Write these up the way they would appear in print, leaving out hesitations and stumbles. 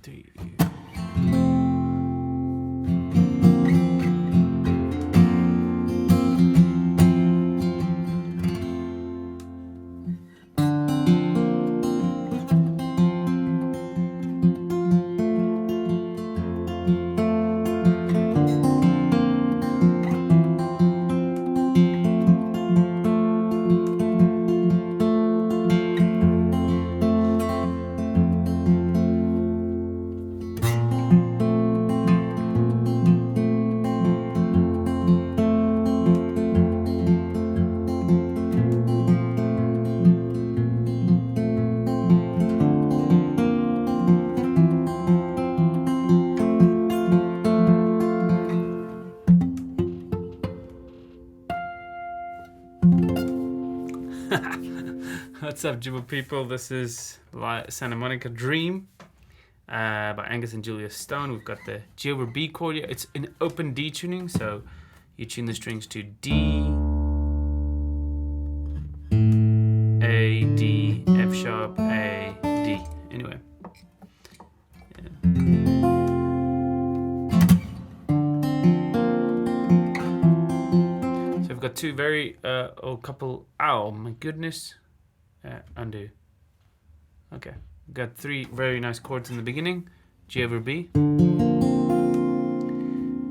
3. What's up, Jooba people? This is Santa Monica Dream by Angus and Julia Stone. We've got the G over B chord here. It's an open D tuning, so you tune the strings to D, A, D, F sharp, A, D. Anyway. So we've got two very old couple. Ow, my goodness. Undo. Okay, we've got 3 very nice chords in the beginning. G over B,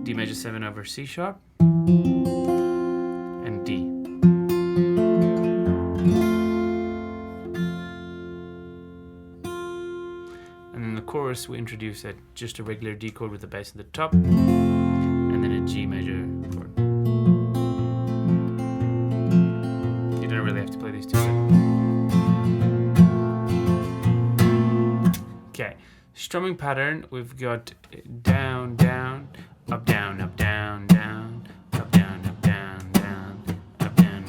D major 7 over C sharp, and D. And then the chorus we introduce just a regular D chord with the bass at the top, and then a G major chord. You don't really have to play these two. Okay, strumming pattern, we've got down, down, up, down, up, down, down, up, down, up, down, down, up, down.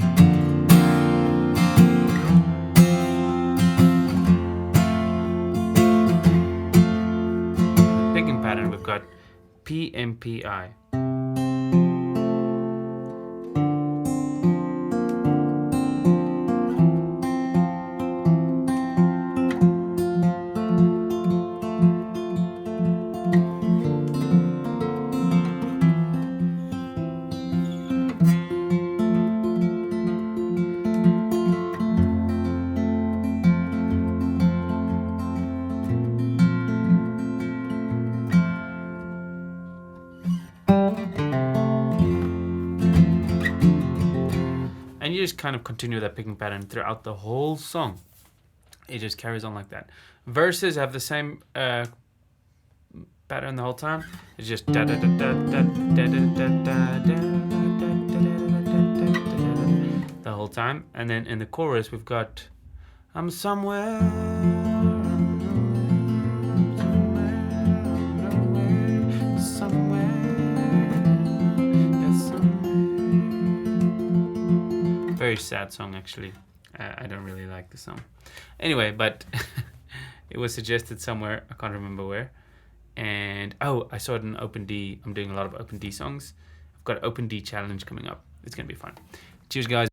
Picking pattern, we've got P, M, P, I. And you just kind of continue that picking pattern throughout the whole song. It just carries on like that. Verses have the same pattern the whole time. It's just da da da da da da da da da the whole time. And then in the chorus we've got I'm somewhere, somewhere. Very sad song, actually. I don't really like the song. Anyway, but it was suggested somewhere. I can't remember where. And oh, I saw it in open D. I'm doing a lot of open D songs. I've got an open D challenge coming up. It's going to be fun. Cheers, guys.